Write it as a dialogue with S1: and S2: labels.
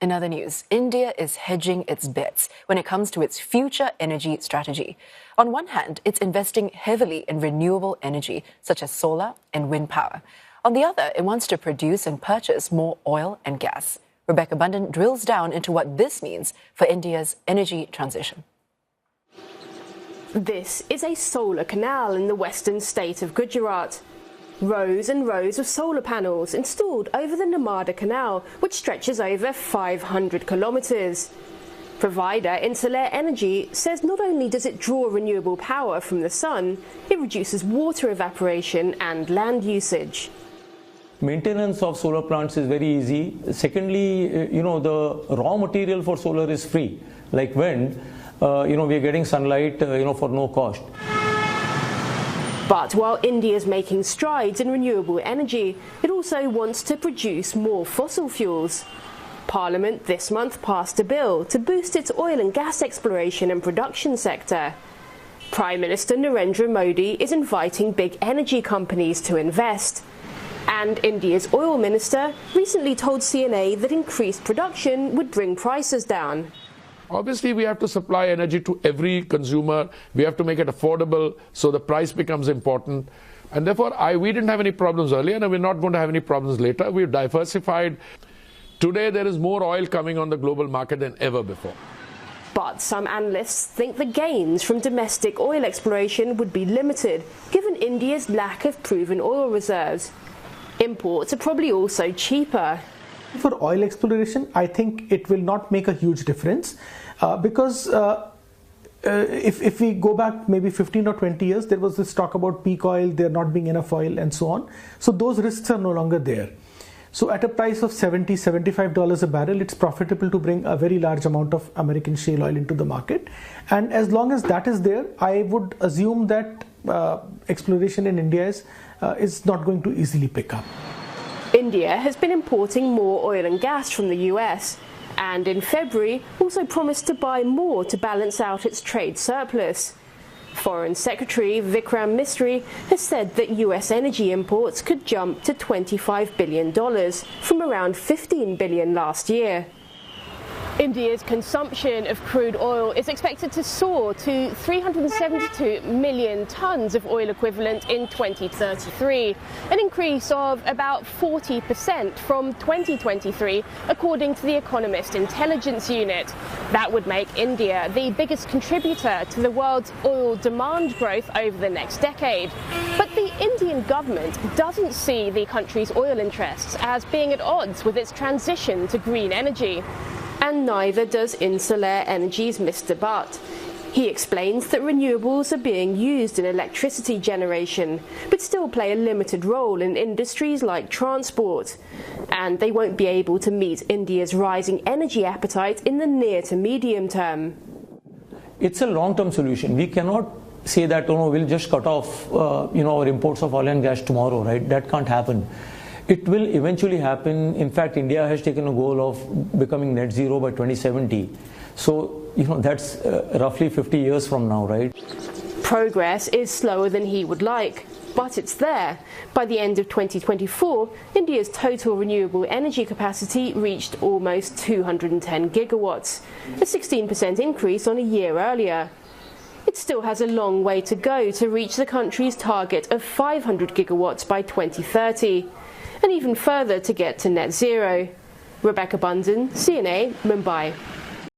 S1: In other news, India is hedging its bets when it comes to its future energy strategy. On one hand, it's investing heavily in renewable energy, such as solar and wind power. On the other, it wants to produce and purchase more oil and gas. Rebecca Bundhun drills down into what this means for India's energy transition.
S2: This is a solar canal in the western state of Gujarat. Rows and rows of solar panels installed over the Narmada Canal, which stretches over 500 kilometres. Provider Insular Energy says not only does it draw renewable power from the sun, it reduces water evaporation and land usage.
S3: Maintenance of solar plants is very easy. Secondly, the raw material for solar is free. Like wind, we are getting sunlight, for no cost.
S2: But while India is making strides in renewable energy, it also wants to produce more fossil fuels. Parliament this month passed a bill to boost its oil and gas exploration and production sector. Prime Minister Narendra Modi is inviting big energy companies to invest. And India's oil minister recently told CNA that increased production would bring prices down.
S4: Obviously, we have to supply energy to every consumer. We have to make it affordable, so the price becomes important. And therefore, we didn't have any problems earlier, and we're not going to have any problems later. We've diversified. Today, there is more oil coming on the global market than ever before.
S2: But some analysts think the gains from domestic oil exploration would be limited, given India's lack of proven oil reserves. Imports are probably also cheaper.
S5: For oil exploration, I think it will not make a huge difference because if we go back maybe 15 or 20 years, there was this talk about peak oil, there not being enough oil and so on. So those risks are no longer there. So at a price of $70, $75 a barrel, it's profitable to bring a very large amount of American shale oil into the market. And as long as that is there, I would assume that exploration in India is not going to easily pick up.
S2: India has been importing more oil and gas from the US, and in February also promised to buy more to balance out its trade surplus. Foreign Secretary Vikram Misri has said that US energy imports could jump to $25 billion from around $15 billion last year. India's consumption of crude oil is expected to soar to 372 million tonnes of oil equivalent in 2033, an increase of about 40% from 2023, according to the Economist Intelligence Unit. That would make India the biggest contributor to the world's oil demand growth over the next decade. But the Indian government doesn't see the country's oil interests as being at odds with its transition to green energy. And neither does Insular Energy's Mr. Bhatt. He explains that renewables are being used in electricity generation, but still play a limited role in industries like transport. And they won't be able to meet India's rising energy appetite in the near to medium term.
S3: It's a long-term solution. We cannot say that we'll just cut off our imports of oil and gas tomorrow, right? That can't happen. It will eventually happen. In fact, India has taken a goal of becoming net zero by 2070. So, that's roughly 50 years from now, right?
S2: Progress is slower than he would like, but it's there. By the end of 2024, India's total renewable energy capacity reached almost 210 gigawatts, a 16% increase on a year earlier. It still has a long way to go to reach the country's target of 500 gigawatts by 2030. And even further to get to net zero. Rebecca Bundhun, CNA, Mumbai.